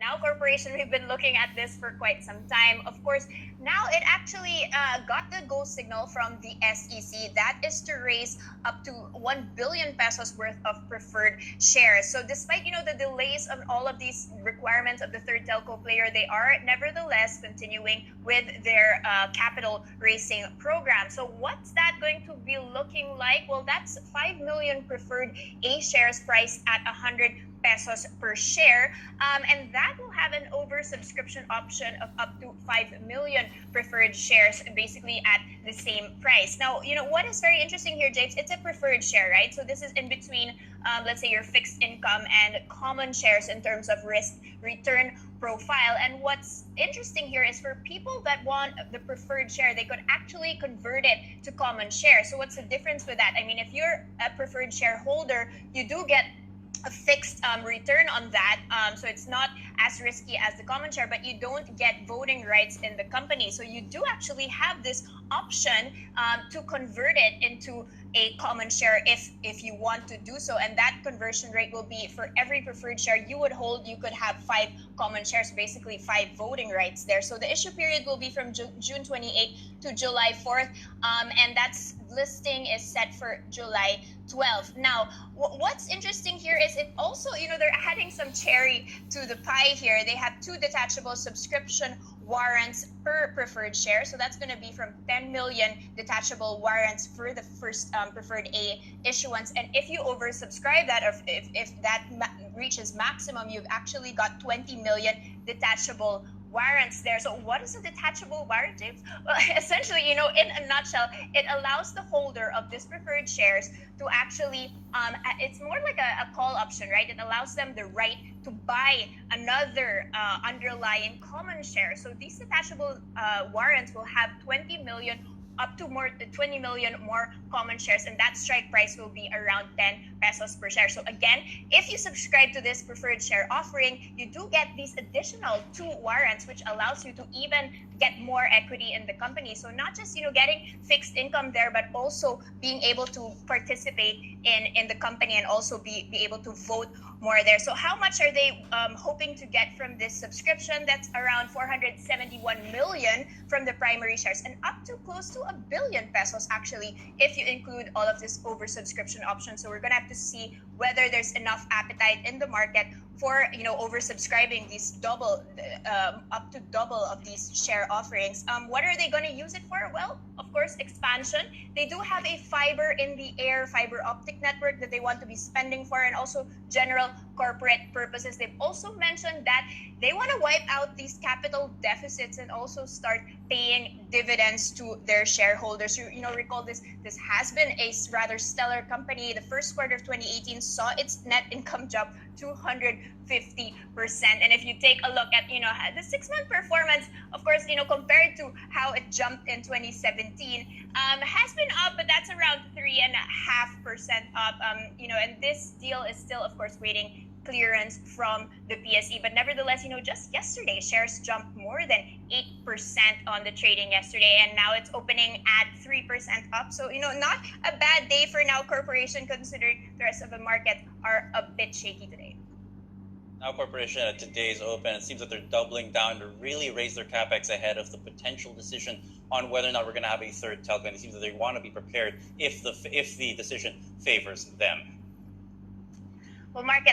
Now Corporation, we've been looking at this for quite some time. Of course, now it actually got the go signal from the SEC. That is to raise up to 1 billion pesos worth of preferred shares. So despite, the delays of all of these requirements of the third telco player, they are nevertheless continuing with their capital raising program. So what's that going to be looking like? Well, that's 5 million preferred A shares priced at 100 pesos per share, and that will have an oversubscription option of up to 5 million preferred shares, basically at the same price. Now, what is very interesting here, James, it's a preferred share, right? So this is in between, let's say, your fixed income and common shares in terms of risk return profile. And what's interesting here is for people that want the preferred share, they could actually convert it to common share. So what's the difference with that? I mean, if you're a preferred shareholder, you do get a fixed return on that, so it's not as risky as the common share, but you don't get voting rights in the company. So you do actually have this option to convert it into a common share if you want to do so, and that conversion rate will be for every preferred share you would hold, you could have 5 common shares, basically 5 voting rights there. So the issue period will be from June 28th to July 4th, and that's listing is set for July 12th. Now, what's interesting here is it also, they're adding some cherry to the pie here. They have 2 detachable subscription warrants per preferred share. So that's going to be from 10 million detachable warrants for the first preferred A issuance. And if you oversubscribe that, or if that reaches maximum, you've actually got 20 million detachable warrants there. So what is a detachable warrant, James? Well, essentially, in a nutshell, it allows the holder of this preferred shares to actually, it's more like a call option, right? It allows them the right to buy another underlying common share. So these detachable warrants will have 20 million up to 20 million more common shares, and that strike price will be around 10 pesos per share. So again, if you subscribe to this preferred share offering, you do get these additional 2 warrants, which allows you to even get more equity in the company. So not just getting fixed income there, but also being able to participate in the company and also be able to vote more there. So how much are they hoping to get from this subscription? That's around 471 million from the primary shares, and up to close to 1 billion pesos actually if you include all of this oversubscription option. So we're gonna have to see whether there's enough appetite in the market for oversubscribing these up to double of these share offerings. What are they going to use it for? Well, of course, expansion. They do have a fiber in the air fiber optic network that they want to be spending for, and also general corporate purposes. They've also mentioned that they want to wipe out these capital deficits and also start paying dividends to their shareholders. Recall this has been a rather stellar company. The first quarter of 2018 saw its net income jump 250%. And if you take a look at the 6-month performance, of course, compared to how it jumped in 2017, has been up, but that's around 3.5% up. And this deal is still, of course, waiting clearance from the PSE. But nevertheless, just yesterday, shares jumped more than 8% on the trading yesterday, and now it's opening at 3% up. So, not a bad day for Now Corporation, considering the rest of the market are a bit shaky today. Now Corporation at today's open, it seems that they're doubling down to really raise their capex ahead of the potential decision on whether or not we're going to have a third telco. And it seems that they want to be prepared if the decision favors them. Well, market